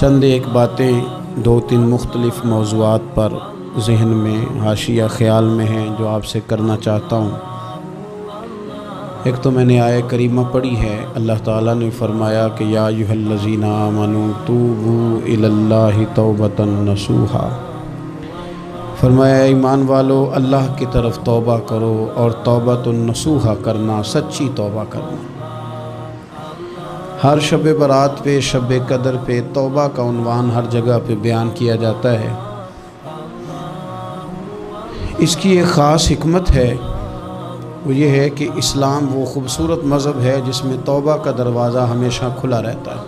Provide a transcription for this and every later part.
چند ایک باتیں دو تین مختلف موضوعات پر ذہن میں حاشیہ خیال میں ہیں جو آپ سے کرنا چاہتا ہوں۔ ایک تو میں نے آیہ کریمہ پڑھی ہے، اللہ تعالیٰ نے فرمایا کہ یا ایھا الذین آمنوا توبوا الی اللہ توبۃ نصوحا، فرمایا ایمان والو اللہ کی طرف توبہ کرو، اور توبۃ نصوحا کرنا، سچی توبہ کرنا۔ ہر شب برات پہ، شب قدر پہ توبہ کا عنوان ہر جگہ پہ بیان کیا جاتا ہے۔ اس کی ایک خاص حکمت ہے، وہ یہ ہے کہ اسلام وہ خوبصورت مذہب ہے جس میں توبہ کا دروازہ ہمیشہ کھلا رہتا ہے۔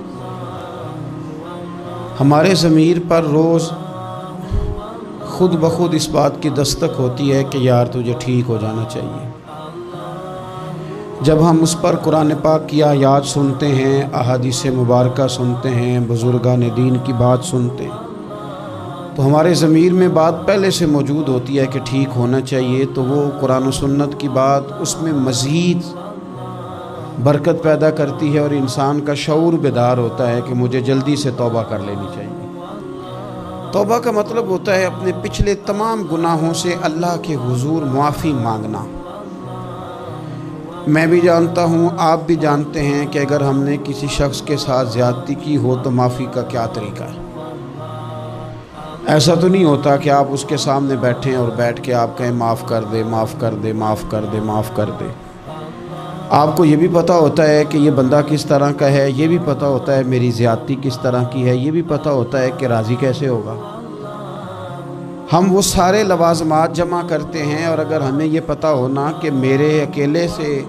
ہمارے ضمیر پر روز خود بخود اس بات کی دستک ہوتی ہے کہ یار تجھے ٹھیک ہو جانا چاہیے۔ جب ہم اس پر قرآن پاک کی آیات سنتے ہیں، احادیث مبارکہ سنتے ہیں، بزرگان دین کی بات سنتے ہیں، تو ہمارے ضمیر میں بات پہلے سے موجود ہوتی ہے کہ ٹھیک ہونا چاہیے، تو وہ قرآن و سنت کی بات اس میں مزید برکت پیدا کرتی ہے، اور انسان کا شعور بیدار ہوتا ہے کہ مجھے جلدی سے توبہ کر لینی چاہیے۔ توبہ کا مطلب ہوتا ہے اپنے پچھلے تمام گناہوں سے اللہ کے حضور معافی مانگنا۔ میں بھی جانتا ہوں، آپ بھی جانتے ہیں کہ اگر ہم نے کسی شخص کے ساتھ زیادتی کی ہو تو معافی کا کیا طریقہ ہے۔ ایسا تو نہیں ہوتا کہ آپ اس کے سامنے بیٹھیں اور بیٹھ کے آپ کہیں معاف کر دے، معاف کر دے، معاف کر دے، معاف کر دے۔ آپ کو یہ بھی پتہ ہوتا ہے کہ یہ بندہ کس طرح کا ہے، یہ بھی پتہ ہوتا ہے میری زیادتی کس طرح کی ہے، یہ بھی پتہ ہوتا ہے کہ راضی کیسے ہوگا۔ ہم وہ سارے لوازمات جمع کرتے ہیں، اور اگر ہمیں یہ پتہ ہونا کہ میرے اکیلے سے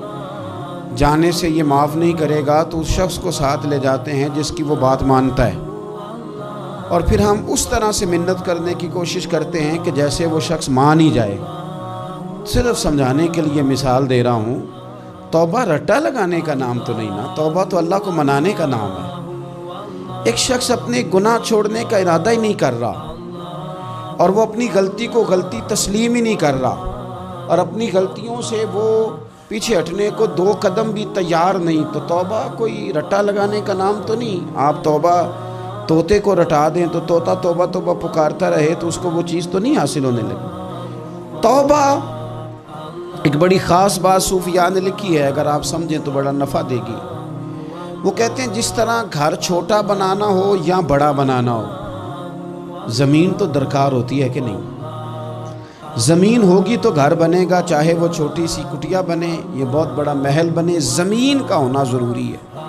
جانے سے یہ معاف نہیں کرے گا، تو اس شخص کو ساتھ لے جاتے ہیں جس کی وہ بات مانتا ہے، اور پھر ہم اس طرح سے منت کرنے کی کوشش کرتے ہیں کہ جیسے وہ شخص مان ہی جائے۔ صرف سمجھانے کے لیے مثال دے رہا ہوں، توبہ رٹا لگانے کا نام تو نہیں نا، توبہ تو اللہ کو منانے کا نام ہے۔ ایک شخص اپنے گناہ چھوڑنے کا ارادہ ہی نہیں کر رہا، اور وہ اپنی غلطی کو غلطی تسلیم ہی نہیں کر رہا، اور اپنی غلطیوں سے وہ پیچھے ہٹنے کو دو قدم بھی تیار نہیں، تو توبہ کوئی رٹا لگانے کا نام تو نہیں۔ آپ توبہ طوطے کو رٹا دیں تو طوطا توبہ توبہ پکارتا رہے تو اس کو وہ چیز تو نہیں حاصل ہونے لگی۔ توبہ ایک بڑی خاص بات صوفیاء نے لکھی ہے، اگر آپ سمجھیں تو بڑا نفع دے گی۔ وہ کہتے ہیں جس طرح گھر چھوٹا بنانا ہو یا بڑا بنانا ہو، زمین تو درکار ہوتی ہے کہ نہیں؟ زمین ہوگی تو گھر بنے گا، چاہے وہ چھوٹی سی کٹیا بنے یا بہت بڑا محل بنے، زمین کا ہونا ضروری ہے۔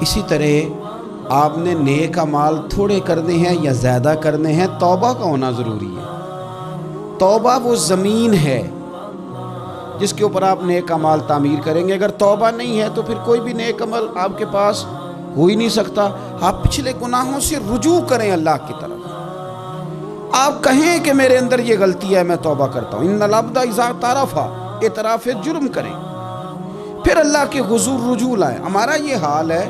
اسی طرح آپ نے نیک اعمال تھوڑے کرنے ہیں یا زیادہ کرنے ہیں، توبہ کا ہونا ضروری ہے۔ توبہ وہ زمین ہے جس کے اوپر آپ نیک اعمال تعمیر کریں گے۔ اگر توبہ نہیں ہے تو پھر کوئی بھی نیک عمل آپ کے پاس ہو ہی نہیں سکتا۔ آپ پچھلے گناہوں سے رجوع کریں اللہ کی طرف، آپ کہیں کہ میرے اندر یہ غلطی ہے، میں توبہ کرتا ہوں۔ ان العبد اذا اعترف، اعتراف جرم کریں، پھر اللہ کے حضور رجوع لائیں۔ ہمارا یہ حال ہے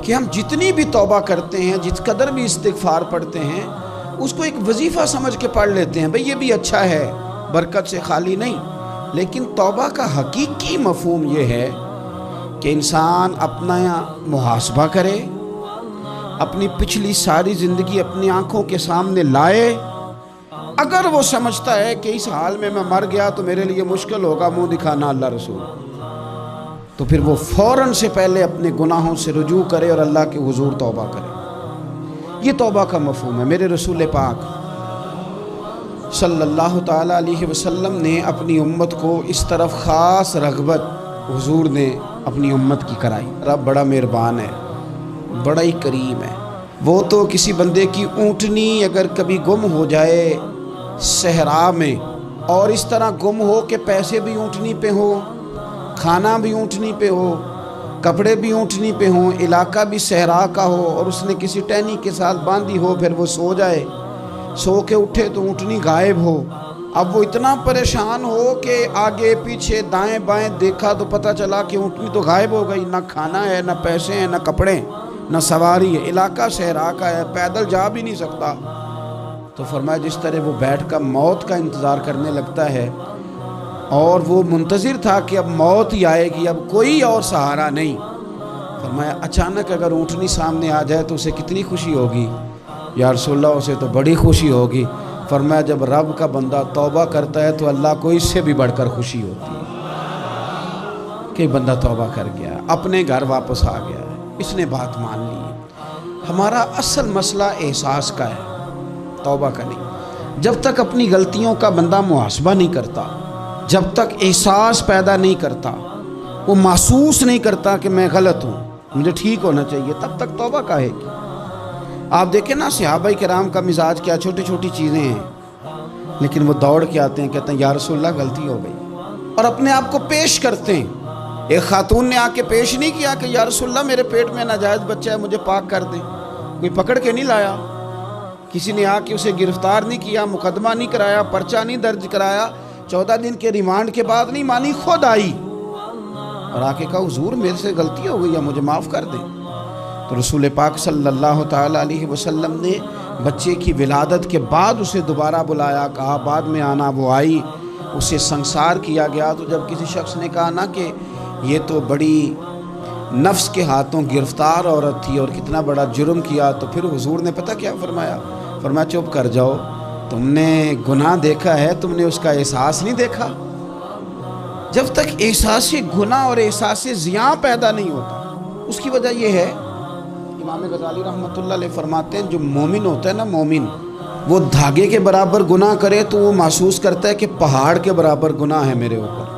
کہ ہم جتنی بھی توبہ کرتے ہیں، جس قدر بھی استغفار پڑھتے ہیں، اس کو ایک وظیفہ سمجھ کے پڑھ لیتے ہیں، بھئی یہ بھی اچھا ہے، برکت سے خالی نہیں۔ لیکن توبہ کا حقیقی مفہوم یہ ہے کہ انسان اپنا محاسبہ کرے، اپنی پچھلی ساری زندگی اپنی آنکھوں کے سامنے لائے۔ اگر وہ سمجھتا ہے کہ اس حال میں مر گیا تو میرے لیے مشکل ہوگا منہ دکھانا اللہ رسول، تو پھر وہ فوراً سے پہلے اپنے گناہوں سے رجوع کرے اور اللہ کے حضور توبہ کرے۔ یہ توبہ کا مفہوم ہے۔ میرے رسول پاک صلی اللہ تعالیٰ علیہ وسلم نے اپنی امت کو اس طرف خاص رغبت حضور نے اپنی امت کی کرائی۔ رب بڑا مہربان ہے، بڑا ہی کریم ہے۔ وہ تو کسی بندے کی اونٹنی اگر کبھی گم ہو جائے صحرا میں، اور اس طرح گم ہو کہ پیسے بھی اونٹنی پہ ہو، کھانا بھی اونٹنی پہ ہو، کپڑے بھی اونٹنی پہ ہوں، علاقہ بھی صحرا کا ہو، اور اس نے کسی ٹہنی کے ساتھ باندھی ہو، پھر وہ سو جائے، سو کے اٹھے تو اونٹنی غائب ہو۔ اب وہ اتنا پریشان ہو کہ آگے پیچھے دائیں بائیں دیکھا تو پتہ چلا کہ اونٹنی تو غائب ہو گئی، نہ کھانا ہے، نہ پیسے ہیں، نہ کپڑے، نہ سواری ہے، علاقہ صحرا کا ہے، پیدل جا بھی نہیں سکتا۔ تو فرمایا جس طرح وہ بیٹھ کر موت کا انتظار کرنے لگتا ہے، اور وہ منتظر تھا کہ اب موت ہی آئے گی، اب کوئی اور سہارا نہیں، فرمایا اچانک اگر اونٹنی سامنے آ جائے تو اسے کتنی خوشی ہوگی؟ یا رسول اللہ اسے تو بڑی خوشی ہوگی۔ فرمایا جب رب کا بندہ توبہ کرتا ہے تو اللہ کو اس سے بھی بڑھ کر خوشی ہوتی ہے کہ بندہ توبہ کر گیا، اپنے گھر واپس آ گیا ہے، اس نے بات مان لی ہے۔ ہمارا اصل مسئلہ احساس کا ہے، توبہ کا نہیں۔ جب تک اپنی غلطیوں کا بندہ محاسبہ نہیں کرتا، جب تک احساس پیدا نہیں کرتا، وہ محسوس نہیں کرتا کہ میں غلط ہوں، مجھے ٹھیک ہونا چاہیے، تب تک توبہ کاہے کی؟ آپ دیکھیں نا صحابہ کرام کا مزاج کیا، چھوٹی چھوٹی چیزیں ہیں لیکن وہ دوڑ کے آتے ہیں، کہتے ہیں یا رسول اللہ غلطی ہو گئی، اور اپنے آپ کو پیش کرتے ہیں۔ ایک خاتون نے آ کے پیش نہیں کیا کہ یا رسول اللہ میرے پیٹ میں ناجائز بچہ ہے، مجھے پاک کر دیں، کوئی پکڑ کے نہیں لایا، کسی نے آ کے اسے گرفتار نہیں کیا، مقدمہ نہیں کرایا، پرچہ نہیں درج کرایا، 14 دن کے ریمانڈ کے بعد نہیں مانی، خود آئی اور آ کے کہا حضور میرے سے غلطی ہو گئی ہے، مجھے معاف کر دیں۔ تو رسول پاک صلی اللہ تعالیٰ علیہ وسلم نے بچے کی ولادت کے بعد اسے دوبارہ بلایا، کہا بعد میں آنا، وہ آئی، اسے سنسار کیا گیا۔ تو جب کسی شخص نے کہا نا کہ یہ تو بڑی نفس کے ہاتھوں گرفتار عورت تھی اور کتنا بڑا جرم کیا، تو پھر حضور نے پتہ کیا فرمایا؟ فرمایا چپ کر جاؤ، تم نے گناہ دیکھا ہے، تم نے اس کا احساس نہیں دیکھا۔ جب تک احساس گناہ اور احساس زیاں پیدا نہیں ہوتا، اس کی وجہ یہ ہے، امام غزالی رحمۃ اللہ علیہ فرماتے ہیں جو مومن ہوتا ہے نا، مومن وہ دھاگے کے برابر گناہ کرے تو وہ محسوس کرتا ہے کہ پہاڑ کے برابر گناہ ہے میرے اوپر،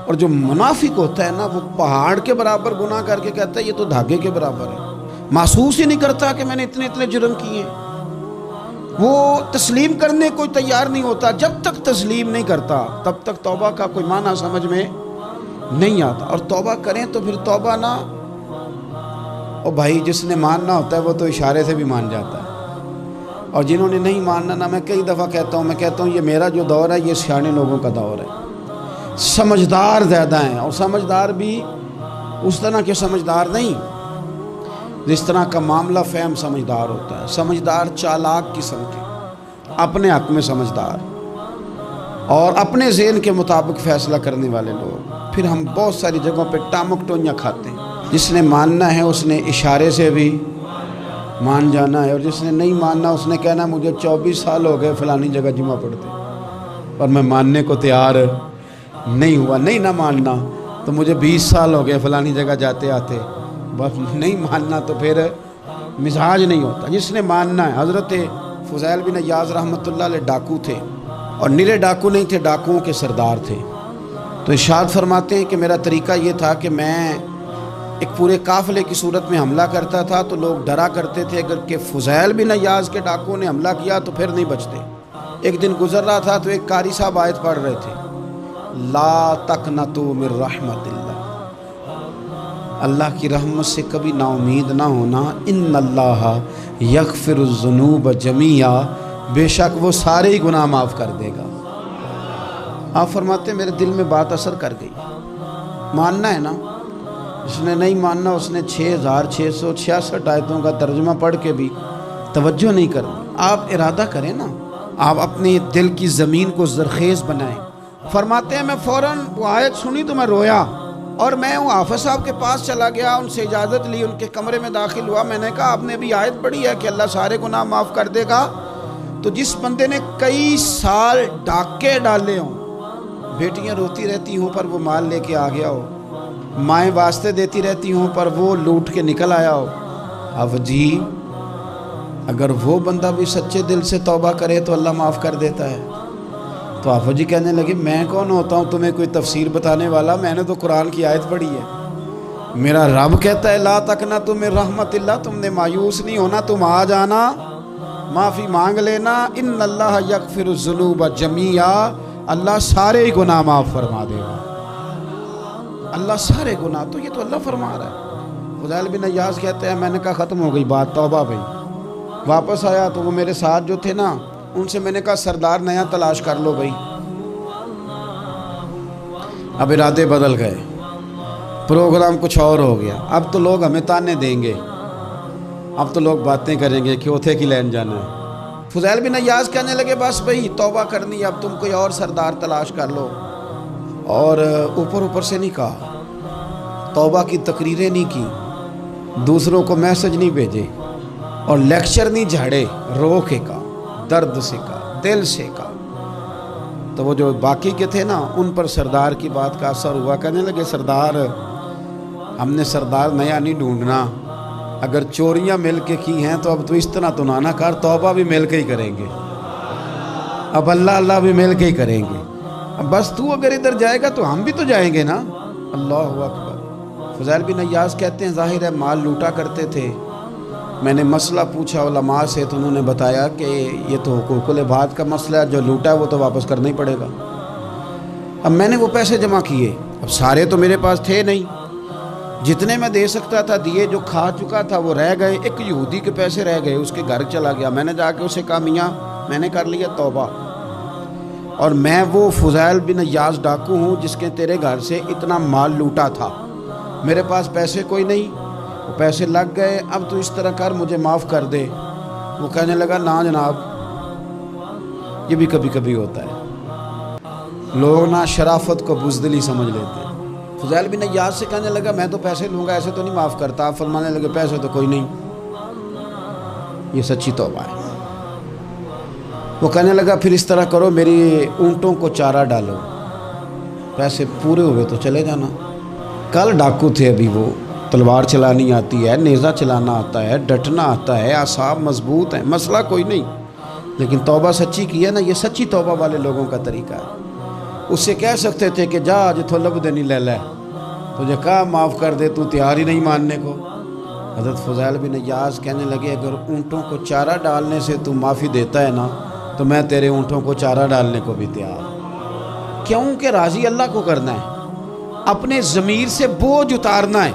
اور جو منافق ہوتا ہے نا وہ پہاڑ کے برابر گناہ کر کے کہتا ہے یہ تو دھاگے کے برابر ہے، محسوس ہی نہیں کرتا کہ میں نے اتنے جرم کیے ہیں۔ وہ تسلیم کرنے کو تیار نہیں ہوتا، جب تک تسلیم نہیں کرتا تب تک توبہ کا کوئی معنی سمجھ میں نہیں آتا۔ اور توبہ کریں تو پھر توبہ نہ، اور بھائی جس نے ماننا ہوتا ہے وہ تو اشارے سے بھی مان جاتا ہے، اور جنہوں نے نہیں ماننا نا، میں کئی دفعہ کہتا ہوں یہ میرا جو دور ہے یہ سیانے لوگوں کا دور ہے، سمجھدار زیادہ ہیں، اور سمجھدار بھی اس طرح کے سمجھدار نہیں جس طرح کا معاملہ فہم سمجھدار ہوتا ہے۔ سمجھدار چالاک قسم کے، اپنے حق میں سمجھدار اور اپنے ذہن کے مطابق فیصلہ کرنے والے لوگ۔ پھر ہم بہت ساری جگہوں پہ ٹامک ٹونیاں کھاتے ہیں، جس نے ماننا ہے اس نے اشارے سے بھی مان جانا ہے، اور جس نے نہیں ماننا اس نے کہنا مجھے 24 سال ہو گئے فلانی جگہ جمعہ پڑھتے اور میں ماننے کو تیار نہیں ہوا۔ نہیں نہ ماننا تو مجھے 20 سال ہو گئے فلانی جگہ جاتے آتے، بس نہیں ماننا تو پھر مزاج نہیں ہوتا۔ جس نے ماننا ہے، حضرت فضیل بن عیاض رحمۃ اللہ علیہ ڈاکو تھے، اور نرے ڈاکو نہیں تھے، ڈاکوؤں کے سردار تھے۔ تو ارشاد فرماتے ہیں کہ میرا طریقہ یہ تھا کہ میں ایک پورے قافلے کی صورت میں حملہ کرتا تھا تو لوگ ڈرا کرتے تھے، اگر کہ فضیل بن عیاض کے ڈاکوؤں نے حملہ کیا تو پھر نہیں بچتے۔ ایک دن گزر رہا تھا تو ایک قاری صاحب آیت پڑھ رہے تھے، لا تقنطوا من رحمت اللہ، اللہ کی رحمت سے کبھی نا امید نہ ہونا، ان اللہ یغفر الذنوب جمیعا، بے شک وہ سارے ہی گناہ معاف کر دے گا۔ آپ فرماتے ہیں میرے دل میں بات اثر کر گئی، ماننا ہے نا۔ جس نے نہیں ماننا اس نے 6666 آیتوں کا ترجمہ پڑھ کے بھی توجہ نہیں کرنی۔ آپ ارادہ کریں نا، آپ اپنے دل کی زمین کو زرخیز بنائیں۔ فرماتے ہیں میں فوراً وہ آیت سنی تو میں رویا، اور میں وہ حافظ صاحب کے پاس چلا گیا، ان سے اجازت لی، ان کے کمرے میں داخل ہوا۔ میں نے کہا آپ نے بھی آیت پڑھی ہے کہ اللہ سارے گناہ معاف کر دے گا؟ تو جس بندے نے کئی سال ڈاکے ڈالے ہوں، بیٹیاں روتی رہتی ہوں پر وہ مال لے کے آ گیا ہو، مائیں واسطے دیتی رہتی ہوں پر وہ لوٹ کے نکل آیا ہو، اب جی اگر وہ بندہ بھی سچے دل سے توبہ کرے تو اللہ معاف کر دیتا ہے۔ تو آفا جی کہنے لگے میں کون ہوتا ہوں تمہیں کوئی تفسیر بتانے والا، میں نے تو قرآن کی آیت پڑھی ہے، میرا رب کہتا ہے لا تقنطوا من رحمت اللہ، تم نے مایوس نہیں ہونا، تم آ جانا، معافی مانگ لینا، ان اللہ یغفر الذنوب جمیعا، اللہ سارے ہی گناہ معاف فرما دے گا، اللہ سارے گناہ۔ تو یہ تو اللہ فرما رہا ہے۔ فضیل بن عیاض کہتے ہیں میں نے کہا ختم ہو گئی بات، توبہ بھائی۔ واپس آیا تو وہ میرے ساتھ جو تھے نا، ان سے میں نے کہا سردار نیا تلاش کر لو بھائی۔ اب ارادے بدل گئے، پروگرام کچھ اور ہو گیا، اب تو لوگ ہمیں تانے دیں گے، اب تو لوگ باتیں کریں گے کہ اوتھے کی لین جانا ہے۔ فضیل بن عیاض کہنے لگے بس بھائی توبہ کرنی، اب تم کوئی اور سردار تلاش کر لو، اور اوپر سے نہیں کہا، توبہ کی تقریریں نہیں کی، دوسروں کو میسج نہیں بھیجے اور لیکچر نہیں جھاڑے، رو کے کا، درد سے کا، دل سے کا۔ تو وہ جو باقی کے تھے نا، ان پر سردار کی بات کا اثر ہوا، کہنے لگے سردار ہم نے سردار نیا نہیں ڈھونڈنا، اگر چوریاں مل کے کی ہیں تو اب تو اس طرح تو نہ کر، توبہ بھی مل کے ہی کریں گے، اب اللہ بھی مل کے ہی کریں گے، اب بس تو اگر ادھر جائے گا تو ہم بھی تو جائیں گے نا۔ اللہ اکبر۔ فضیل بن عیاض کہتے ہیں ظاہر ہے مال لوٹا کرتے تھے، میں نے مسئلہ پوچھا علماء سے تو انہوں نے بتایا کہ یہ تو حقوق العباد کا مسئلہ ہے، جو لوٹا ہے وہ تو واپس کرنا ہی پڑے گا۔ اب میں نے وہ پیسے جمع کیے، اب سارے تو میرے پاس تھے نہیں، جتنے میں دے سکتا تھا دیے، جو کھا چکا تھا وہ رہ گئے، ایک یہودی کے پیسے رہ گئے، اس کے گھر چلا گیا، میں نے جا کے اسے کہا میاں میں نے کر لیا توبہ، اور میں وہ فضیل بن عیاض ڈاکو ہوں جس کے تیرے گھر سے اتنا مال لوٹا تھا، میرے پاس پیسے کوئی نہیں، وہ پیسے لگ گئے، اب تو اس طرح کر مجھے معاف کر دے۔ وہ کہنے لگا نا جناب، یہ بھی کبھی کبھی ہوتا ہے، لوگ نا شرافت کو بزدلی سمجھ لیتے ہیں۔ فضیل بن عیاض سے کہنے لگا میں تو پیسے لوں گا، ایسے تو نہیں معاف کرتا۔ آپ فرمانے لگے پیسے تو کوئی نہیں، یہ سچی توبہ ہے۔ وہ کہنے لگا پھر اس طرح کرو، میری اونٹوں کو چارہ ڈالو، پیسے پورے ہوئے تو چلے جانا۔ کل ڈاکو تھے، ابھی وہ تلوار چلانی آتی ہے، نیزہ چلانا آتا ہے، ڈٹنا آتا ہے، اعصاب مضبوط ہیں، مسئلہ کوئی نہیں، لیکن توبہ سچی کی ہے نا، یہ سچی توبہ والے لوگوں کا طریقہ ہے۔ اس سے کہہ سکتے تھے کہ جا جتھوں لب دینی لے لے، تجھے کہا معاف کر دے، تو تیار ہی نہیں ماننے کو۔ حضرت فضیل بن عیاض کہنے لگے اگر اونٹوں کو چارہ ڈالنے سے تو معافی دیتا ہے نا، تو میں تیرے اونٹوں کو چارہ ڈالنے کو بھی تیار ہوں۔ کیوں کہ راضی اللہ کو کرنا ہے، اپنے ضمیر سے بوجھ اتارنا ہے،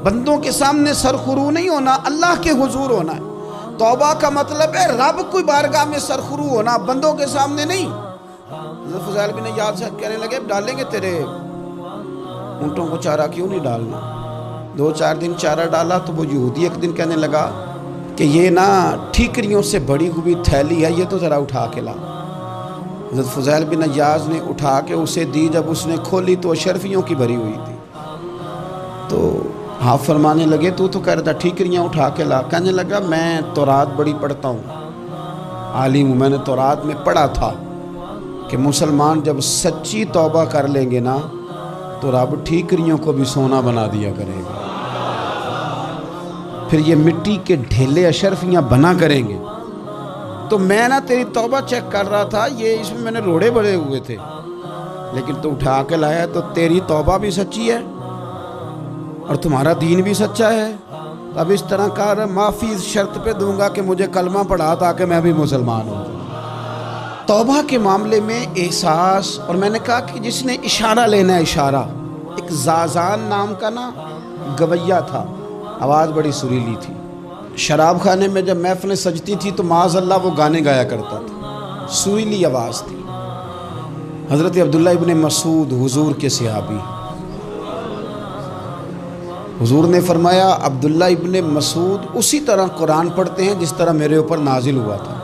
بندوں کے سامنے سرخرو نہیں ہونا، اللہ کے حضور ہونا ہے۔ توبہ کا مطلب ہے رب کوئی بارگاہ میں سرخرو ہونا، بندوں کے سامنے نہیں۔ حضرت فضیل بن عیاض سے کہنے لگے ڈالیں گے تیرے اونٹوں کو چارہ، کیوں نہیں ڈالنا؟ 2-4 دن چارہ ڈالا تو وہ یہودی ایک دن کہنے لگا کہ یہ نا ٹھیکریوں سے بڑی ہوئی تھیلی ہے، یہ تو ذرا اٹھا کے لا۔ حضرت فضیل بن عیاض نے اٹھا کے اسے دی، جب اس نے کھولی تو اشرفیوں کی بھری ہوئی تھی۔ تو آپ فرمانے لگے تو کہہ رہا تھا ٹھیکریاں اٹھا کے لا۔ کہنے لگا میں تورات بڑی پڑھتا ہوں، عالم ہوں، میں نے تورات میں پڑھا تھا کہ مسلمان جب سچی توبہ کر لیں گے نا تو رب ٹھیکریوں کو بھی سونا بنا دیا کرے گا، پھر یہ مٹی کے ڈھیلے اشرفیاں بنا کریں گے۔ تو میں نا تیری توبہ چیک کر رہا تھا، یہ اس میں نے روڑے بڑے ہوئے تھے، لیکن تو اٹھا کے لایا، تو تیری توبہ بھی سچی ہے اور تمہارا دین بھی سچا ہے۔ اب اس طرح کر، معافی اس شرط پہ دوں گا کہ مجھے کلمہ پڑھا تاکہ میں بھی مسلمان ہوں۔ توبہ کے معاملے میں احساس، اور میں نے کہا کہ جس نے اشارہ لینا ہے، اشارہ، ایک زازان نام کا نا گویہ تھا، آواز بڑی سریلی تھی، شراب خانے میں جب محفلیں سجتی تھی تو معاذ اللہ وہ گانے گایا کرتا تھا، سریلی آواز تھی۔ حضرت عبداللہ ابن مسعود حضور کے صحابی، حضور نے فرمایا عبداللہ ابن مسعود اسی طرح قرآن پڑھتے ہیں جس طرح میرے اوپر نازل ہوا تھا۔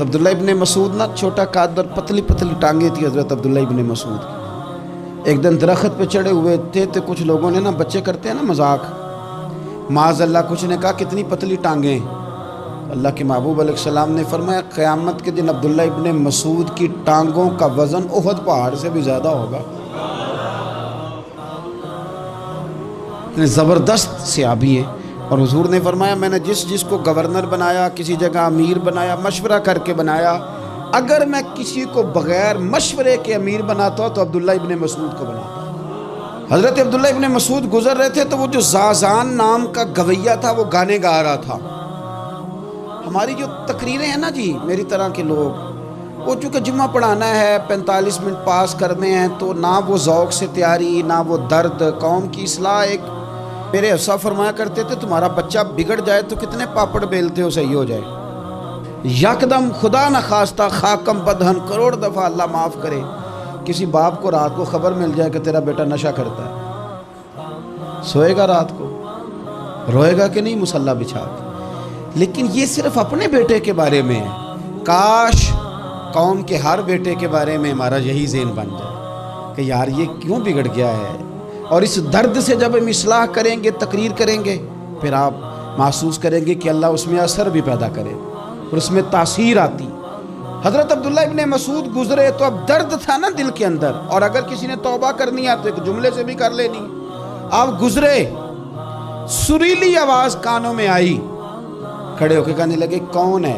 عبداللہ ابن مسعود نا چھوٹا قد اور پتلی پتلی ٹانگیں تھی حضرت عبداللہ ابن مسعود کی۔ ایک دن درخت پہ چڑھے ہوئے تھے تو کچھ لوگوں نے نا، بچے کرتے ہیں نا مذاق، معاذ اللہ کچھ نے کہا کتنی پتلی ٹانگیں۔ اللہ کے محبوب علیہ السلام نے فرمایا قیامت کے دن عبداللہ ابن مسعود کی ٹانگوں کا وزن احد پہاڑ سے بھی زیادہ ہوگا۔ زبردست صحابی ہیں، اور حضور نے فرمایا میں نے جس کو گورنر بنایا، کسی جگہ امیر بنایا، مشورہ کر کے بنایا، اگر میں کسی کو بغیر مشورے کے امیر بناتا تو عبداللہ ابن مسعود کو بناتا۔ حضرت عبداللہ ابن مسعود گزر رہے تھے تو وہ جو زازان نام کا گویہ تھا وہ گانے گا رہا تھا۔ ہماری جو تقریریں ہیں نا جی، میری طرح کے لوگ، وہ چونکہ جمعہ پڑھانا ہے، 45 منٹ پاس کرنے ہیں، تو نہ وہ ذوق سے تیاری، نہ وہ درد، قوم کی اصلاح۔ ایک میرے حصہ فرمایا کرتے تھے تمہارا بچہ بگڑ جائے تو کتنے پاپڑ بیلتے ہو صحیح ہو جائے؟ یکدم خدا نہ خواستہ خاکم بدہن، کروڑ دفعہ اللہ معاف کرے، کسی باپ کو رات کو خبر مل جائے کہ تیرا بیٹا نشہ کرتا ہے، سوئے گا رات کو؟ روئے گا کہ نہیں مصلی بچھا کے؟ لیکن یہ صرف اپنے بیٹے کے بارے میں ہے، کاش قوم کے ہر بیٹے کے بارے میں ہمارا یہی ذہن بن جائے کہ یار یہ کیوں بگڑ گیا ہے، اور اس درد سے جب ہم اصلاح کریں گے، تقریر کریں گے، پھر آپ محسوس کریں گے کہ اللہ اس میں اثر بھی پیدا کرے اور اس میں تاثیر آتی۔ حضرت عبداللہ ابن مسعود گزرے تو اب درد تھا نا دل کے اندر، اور اگر کسی نے توبہ کرنی ہے تو ایک جملے سے بھی کر لینی۔ آپ گزرے، سریلی آواز کانوں میں آئی، کھڑے ہو کے کہنے لگے کون ہے؟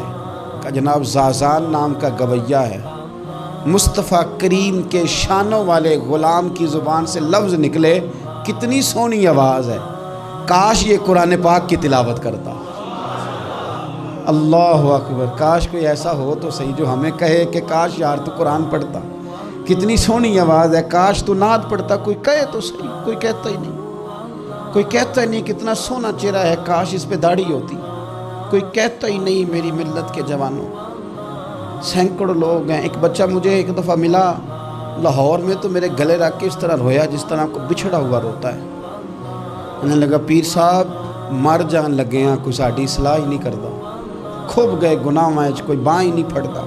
کہ جناب زازان نام کا گویہ ہے، مصطفیٰ کریم کے شانوں والے غلام کی زبان سے لفظ نکلے، کتنی سونی آواز ہے، کاش یہ قرآن پاک کی تلاوت کرتا۔ اللہ اکبر، کاش کوئی ایسا ہو تو صحیح جو ہمیں کہے کہ کاش یار تو قرآن پڑھتا، کتنی سونی آواز ہے، کاش تو نعت پڑھتا۔ کوئی کہے تو صحیح، کوئی کہتا ہی نہیں، کوئی کہتا ہی نہیں کتنا سونا چہرہ ہے، کاش اس پہ داڑھی ہوتی، کوئی کہتا ہی نہیں میری ملت کے جوانوں۔ سینکڑوں لوگ ہیں۔ ایک بچہ مجھے ایک دفعہ ملا لاہور میں، تو میرے گلے رکھ کے اس طرح رویا جس طرح کو بچھڑا ہوا روتا ہے۔ انہیں لگا پیر صاحب مر جان لگے ہیں، کوئی ساڑی اصلاح ہی نہیں کرتا، کھب گئے گناہ میں، کوئی باں ہی نہیں پھڑتا،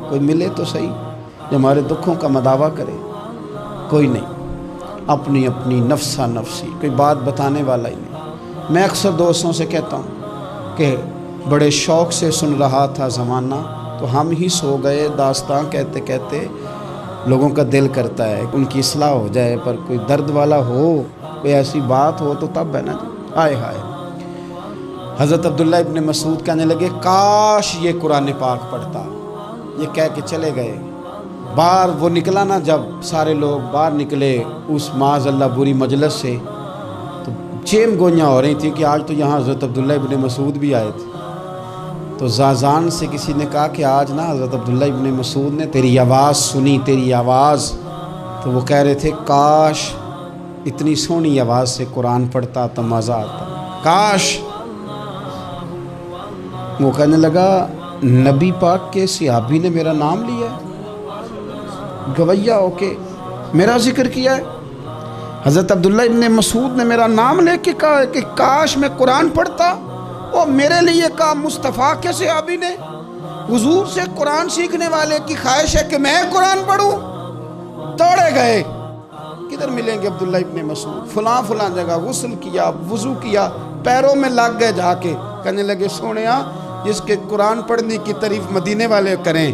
کوئی ملے تو صحیح جو ہمارے دکھوں کا مداوع کرے، کوئی نہیں، اپنی اپنی نفسہ نفسی، کوئی بات بتانے والا ہی نہیں۔ میں اکثر دوستوں سے کہتا ہوں کہ بڑے شوق سے سن رہا تھا زمانہ، تو ہم ہی سو گئے داستان کہتے کہتے۔ لوگوں کا دل کرتا ہے ان کی اصلاح ہو جائے، پر کوئی درد والا ہو، کوئی ایسی بات ہو تو تب ہے نا جی۔ ہائے ہائے، حضرت عبداللہ ابن مسعود کہنے لگے کاش یہ قرآن پاک پڑھتا، یہ کہہ کے چلے گئے۔ باہر وہ نکلا نا، جب سارے لوگ باہر نکلے اس معاذ اللہ بری مجلس سے، تو چیم گوئیاں ہو رہی تھی کہ آج تو یہاں حضرت عبداللہ ابن مسعود بھی آئے تھے۔ تو زازان سے کسی نے کہا کہ آج نا حضرت عبداللہ ابن مسعود نے تیری آواز سنی، تیری آواز۔ تو وہ کہہ رہے تھے کاش اتنی سونی آواز سے قرآن پڑھتا تو مزہ آتا، کاش۔ وہ کہنے لگا نبی پاک کے صحابی نے میرا نام لیا ہے، گویہ ہو کے میرا ذکر کیا ہے، حضرت عبداللہ ابن مسعود نے میرا نام لے کے کہا کہ کاش میں قرآن پڑھتا، اور میرے لیے کہا مصطفیٰ کے صحابی نے، حضور سے قرآن سیکھنے والے کی خواہش ہے کہ میں قرآن پڑھوں۔ دوڑے گئے، کدھر ملیں گے عبداللہ ابن مسعود؟ فلاں فلاں جگہ غسل کیا، وضو کیا، پیروں میں لگ گئے جا کے، کہنے لگے سونیا جس کے قرآن پڑھنے کی تعریف مدینے والے کریں،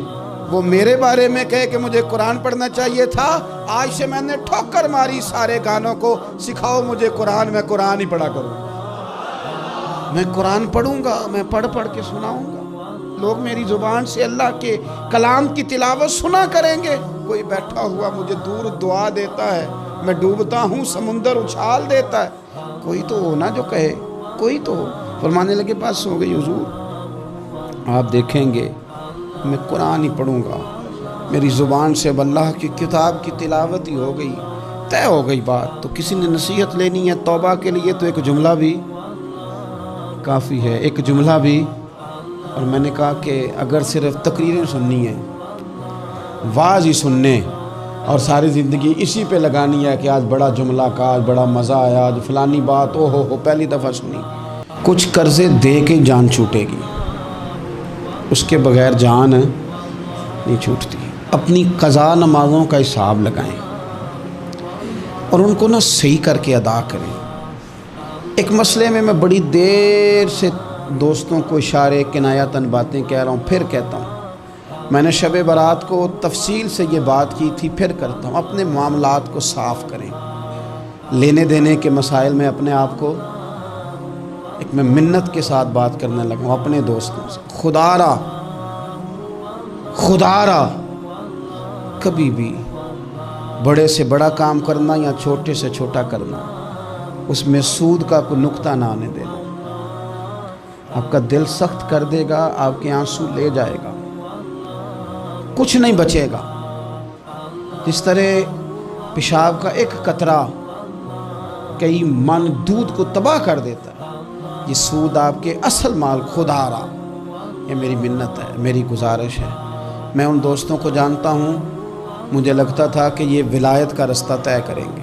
وہ میرے بارے میں کہے کہ مجھے قرآن پڑھنا چاہیے تھا، آج سے میں نے ٹھوکر ماری سارے گانوں کو، سکھاؤ مجھے قرآن، میں قرآن ہی پڑھا کروں، میں قرآن پڑھوں گا، میں پڑھ پڑھ کے سناؤں گا، لوگ میری زبان سے اللہ کے کلام کی تلاوت سنا کریں گے۔ کوئی بیٹھا ہوا مجھے دور دعا دیتا ہے، میں ڈوبتا ہوں سمندر اچھال دیتا ہے، کوئی تو ہو نا جو کہے، کوئی تو ہو۔ فرمانے لگے بس ہو گئی حضور، آپ دیکھیں گے میں قرآن ہی پڑھوں گا، میری زبان سے اب اللہ کی کتاب کی تلاوت ہی ہو گئی، طے ہو گئی بات۔ تو کسی نے نصیحت لینی ہے توبہ کے لیے تو ایک جملہ بھی کافی ہے، ایک جملہ بھی۔ اور میں نے کہا کہ اگر صرف تقریریں سننی ہیں، واعظ ہی سننے اور ساری زندگی اسی پہ لگانی ہے کہ آج بڑا جملہ کا، آج بڑا مزہ آیا، آج فلانی بات او ہو پہلی دفعہ سنی، کچھ قرضے دے کے جان چھوٹے گی، اس کے بغیر جان نہیں چھوٹتی۔ اپنی قضا نمازوں کا حساب لگائیں اور ان کو صحیح کر کے ادا کریں۔ ایک مسئلے میں بڑی دیر سے دوستوں کو اشارے کنایتاً باتیں کہہ رہا ہوں، پھر کہتا ہوں، میں نے شب برات کو تفصیل سے یہ بات کی تھی، پھر کرتا ہوں، اپنے معاملات کو صاف کریں۔ لینے دینے کے مسائل میں اپنے آپ کو ایک میں منت کے ساتھ بات کرنے لگا ہوں اپنے دوستوں سے، خدا را کبھی بھی بڑے سے بڑا کام کرنا یا چھوٹے سے چھوٹا کرنا، اس میں سود کا کوئی نقطہ نہ آنے دینا، آپ کا دل سخت کر دے گا، آپ کے آنسو لے جائے گا، کچھ نہیں بچے گا۔ جس طرح پیشاب کا ایک قطرہ کئی من دودھ کو تباہ کر دیتا ہے، یہ سود آپ کے اصل مال خدا را۔ یہ میری منت ہے، میری گزارش ہے۔ میں ان دوستوں کو جانتا ہوں، مجھے لگتا تھا کہ یہ ولایت کا رستہ طے کریں گے،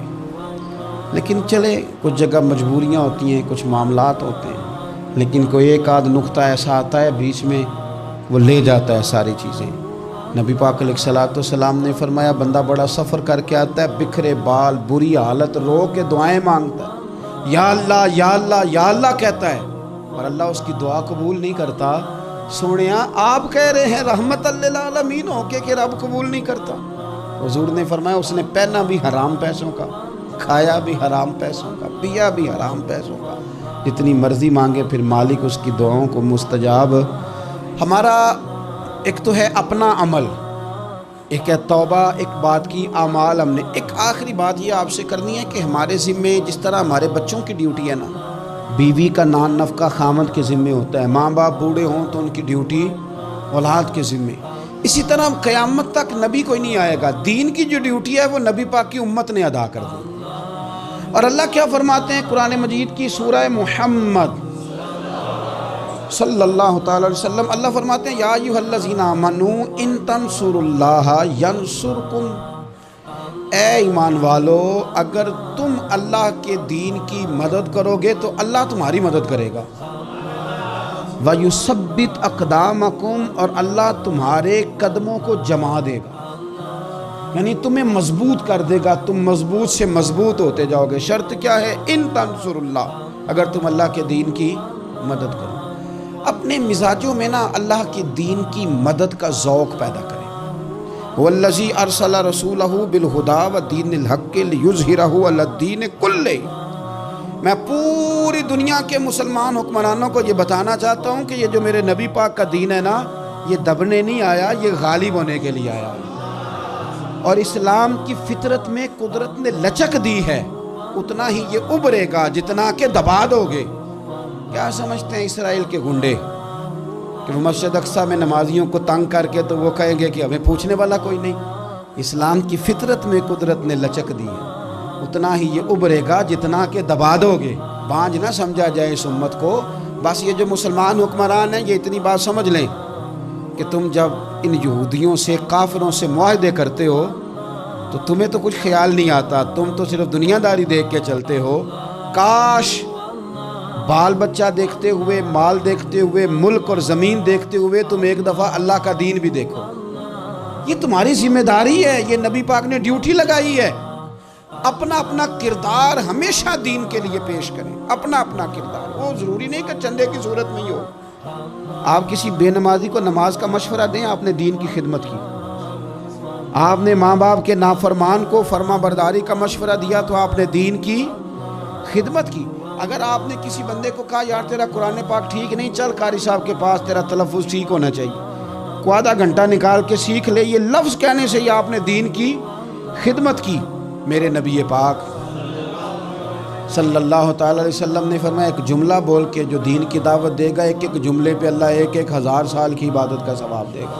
لیکن چلے کچھ جگہ مجبوریاں ہوتی ہیں، کچھ معاملات ہوتے ہیں، لیکن کوئی ایک آدھ نقطہ ایسا آتا ہے بیچ میں، وہ لے جاتا ہے ساری چیزیں۔ نبی پاک علیہ الصلوۃ والسلام نے فرمایا بندہ بڑا سفر کر کے آتا ہے، بکھرے بال، بری حالت، رو کے دعائیں مانگتا ہے، یا اللہ یا اللہ یا اللہ کہتا ہے، اور اللہ اس کی دعا قبول نہیں کرتا۔ سونیا آپ کہہ رہے ہیں رحمت للعالمین ہو کے کہ رب قبول نہیں کرتا۔ حضور نے فرمایا اس نے پہنا بھی حرام پیسوں کا، کھایا بھی حرام پیسوں کا، پیا بھی حرام پیسوں کا، جتنی مرضی مانگے پھر مالک اس کی دعاؤں کو مستجاب۔ ہمارا ایک تو ہے اپنا عمل، ایک ہے توبہ، ایک بات کی اعمال۔ ہم نے ایک آخری بات یہ آپ سے کرنی ہے کہ ہمارے ذمے جس طرح ہمارے بچوں کی ڈیوٹی ہے نا، بیوی کا نان نفقہ خامد کے ذمے ہوتا ہے، ماں باپ بوڑھے ہوں تو ان کی ڈیوٹی اولاد کے ذمے، اسی طرح قیامت تک نبی کوئی نہیں آئے گا، دین کی جو ڈیوٹی ہے وہ نبی پاک کی امت نے ادا کر دی۔ اور اللہ کیا فرماتے ہیں قرآن مجید کی سورہ محمد صلی اللہ تعالی علیہ وسلم، اللہ فرماتے ہیں یا ایھا الذین آمنوا ان تنصروا اللہ ینصرکم، اے ایمان والو اگر تم اللہ کے دین کی مدد کرو گے تو اللہ تمہاری مدد کرے گا، وَيُثَبِّتْ أَقْدَامَكُمْ، اور اللہ تمہارے قدموں کو جما دے گا، یعنی تمہیں مضبوط کر دے گا، تم مضبوط سے مضبوط ہوتے جاؤ گے۔ شرط کیا ہے؟ ان تنصر اللہ، اگر تم اللہ کے دین کی مدد کرو۔ اپنے مزاجوں میں نا اللہ کے دین کی مدد کا ذوق پیدا کریں۔ وَالَّذِي أَرْسَلَ رَسُولَهُ بِالْهُدَىٰ وَدِينِ الْحَقِّ لِيُظْهِرَهُ عَلَى الدِّينِ كُلِّهِ، میں پوری دنیا کے مسلمان حکمرانوں کو یہ بتانا چاہتا ہوں کہ یہ جو میرے نبی پاک کا دین ہے نا، یہ دبنے نہیں آیا، یہ غالب ہونے کے لیے آیا، اور اسلام کی فطرت میں قدرت نے لچک دی ہے، اتنا ہی یہ ابھرے گا جتنا کہ دبا دو گے۔ کیا سمجھتے ہیں اسرائیل کے گنڈے کہ وہ مسجد اقصیٰ میں نمازیوں کو تنگ کر کے تو وہ کہیں گے کہ ہمیں پوچھنے والا کوئی نہیں؟ اسلام کی فطرت میں قدرت نے لچک دی ہے، اتنا ہی یہ ابھرے گا جتنا کہ دبا دو گے۔ بانجھ نہ سمجھا جائے اس امت کو، بس یہ جو مسلمان حکمران ہیں یہ اتنی بات سمجھ لیں کہ تم جب ان یہودیوں سے کافروں سے معاہدے کرتے ہو تو تمہیں تو کچھ خیال نہیں آتا، تم تو صرف دنیا داری دیکھ کے چلتے ہو۔ کاش بال بچہ دیکھتے ہوئے، مال دیکھتے ہوئے، ملک اور زمین دیکھتے ہوئے تم ایک دفعہ اللہ کا دین بھی دیکھو۔ یہ تمہاری ذمہ داری ہے، یہ نبی پاک نے ڈیوٹی لگائی ہے۔ اپنا اپنا کردار ہمیشہ دین کے لیے پیش کریں، اپنا اپنا کردار، وہ ضروری نہیں کہ چندے کی صورت میں ہی ہو۔ آپ کسی بے نمازی کو نماز کا مشورہ دیں، آپ نے دین کی خدمت کی۔ آپ نے ماں باپ کے نافرمان کو فرما برداری کا مشورہ دیا تو آپ نے دین کی خدمت کی۔ اگر آپ نے کسی بندے کو کہا یار تیرا قرآن پاک ٹھیک نہیں، چل قاری صاحب کے پاس، تیرا تلفظ ٹھیک ہونا چاہیے، کو آدھا گھنٹہ نکال کے سیکھ لے، یہ لفظ کہنے سے ہی آپ نے دین کی خدمت کی۔ میرے نبی پاک صلی اللہ تعالی علیہ وسلم نے فرمایا ایک جملہ بول کے جو دین کی دعوت دے گا، ایک ایک جملے پہ اللہ 1,000 سال کی عبادت کا ثواب دے گا۔